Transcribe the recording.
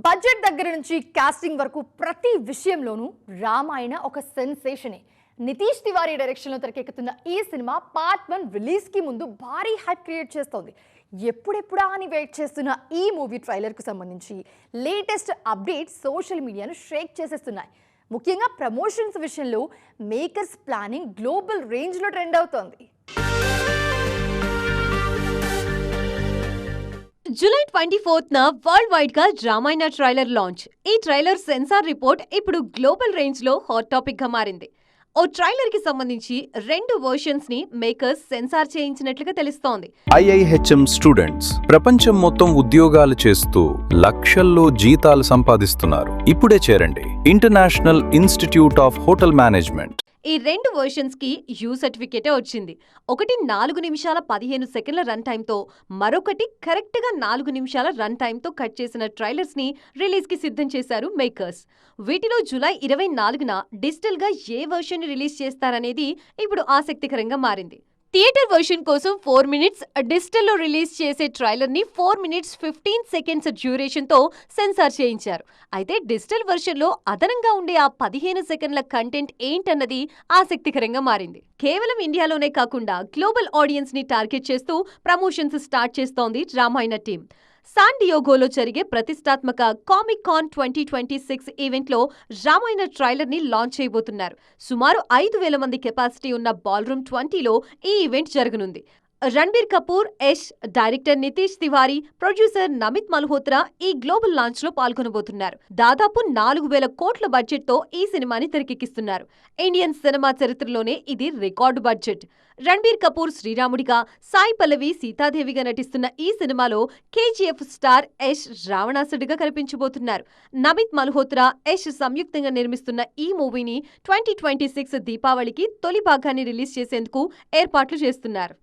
Budget దగ్గర నుంచి casting వరకు ప్రతి విషయంలోనూ రామాయణ ఒక సెన్సేషనే. నితీష్ తివారీ డైరెక్షన్లో తెరకెక్కుతున్న ఈ సినిమా పార్ట్ 1 రిలీజ్కి ముందు భారీ హైప్ క్రియేట్ చేస్తోంది. ఎప్పుడెప్పుడా అని వెయిట్ చేస్తున్న ఈ మూవీ ట్రైలర్కు సంబంధించి లేటెస్ట్ అప్డేట్స్ సోషల్ మీడియాను షేక్ చేసేస్తున్నాయి. ముఖ్యంగా ప్రమోషన్స్ విషయంలో మేకర్స్ ప్లానింగ్ గ్లోబల్ రేంజ్లో ట్రెండ్ అవుతోంది. జూలై 24న వరల్డ్ వైడ్ గా రామాయణ ట్రైలర్ లాంచ్. ఈ ట్రైలర్ సెన్సార్ రిపోర్ట్ ఇప్పుడు గ్లోబల్ రేంజ్ లో హాట్ టాపిక్ గా మారింది. ఓ ట్రైలర్ కి సంబంధించి 2 వర్షన్స్ ని మేకర్స్ సెన్సార్ చేయించినట్లుగా తెలుస్తోంది. IIHM స్టూడెంట్స్ ప్రపంచం మొత్తం ఉద్యోగాలు చేస్తూ లక్షల్లో జీతాలు సంపాదిస్తున్నారు. ఇప్పుడే చేరండి international institute of hotel management. ఈ 2 వర్షన్స్ కి యూ సర్టిఫికేటే వచ్చింది. ఒకటి 4 నిమిషాల 15 సెకండ్ల రన్ టైంతో, మరొకటి కరెక్ట్ గా 4 నిమిషాల రన్ టైంతో కట్ చేసిన ట్రైలర్స్ ని రిలీజ్ కి సిద్ధం చేశారు మేకర్స్. వీటిలో జూలై 24న డిజిటల్ గా ఏ వర్షన్ ని రిలీజ్ చేస్తారనేది ఇప్పుడు ఆసక్తికరంగా మారింది. థియేటర్ వర్షన్ కోసం 4 మినిట్స్, డిజిటల్లో రిలీజ్ చేసే ట్రైలర్ ని 4 మినిట్స్ 15 సెకండ్స్ డ్యూరేషన్ తో సెన్సార్ చేయించారు. అయితే డిజిటల్ వర్షన్ లో అదనంగా ఉండే ఆ 15 సెకండ్ల కంటెంట్ ఏంటన్నది ఆసక్తికరంగా మారింది. కేవలం ఇండియాలోనే కాకుండా గ్లోబల్ ఆడియన్స్ ని టార్గెట్ చేస్తూ ప్రమోషన్స్ స్టార్ట్ చేస్తోంది రామాయణ టీం. సాన్ డియోగోలో జరిగే ప్రతిష్టాత్మక కామిక్ కాన్ 2026 ఈవెంట్లో రామాయణ ట్రైలర్ ని లాంచ్ చేయబోతున్నారు. సుమారు 5,000 మంది కెపాసిటీ ఉన్న బాల్రూమ్ 20లో ఈ ఈవెంట్ జరగనుంది. రణబీర్ కపూర్, యష్, డైరెక్టర్ నితీష్ తివారీ, ప్రొడ్యూసర్ నమిత్ మల్హోత్రా ఈ గ్లోబల్ లాంచ్ లో పాల్గొనబోతున్నారు. దాదాపు 4,000 కోట్ల బడ్జెట్ తో ఈ సినిమాని తెరకెక్కిస్తున్నారు. ఇండియన్ సినిమా చరిత్రలోనే ఇది రికార్డు బడ్జెట్. రణబీర్ కపూర్ శ్రీరాముడిగా, సాయి పల్లవి సీతాదేవిగా నటిస్తున్న ఈ సినిమాలో KGF స్టార్ యష్ రావణాసుడిగా కనిపించబోతున్నారు. నమిత్ మల్హోత్రా, యష్ సంయుక్తంగా నిర్మిస్తున్న ఈ మూవీని 2026 దీపావళికి తొలి భాగాన్ని రిలీజ్ చేసేందుకు ఏర్పాట్లు చేస్తున్నారు.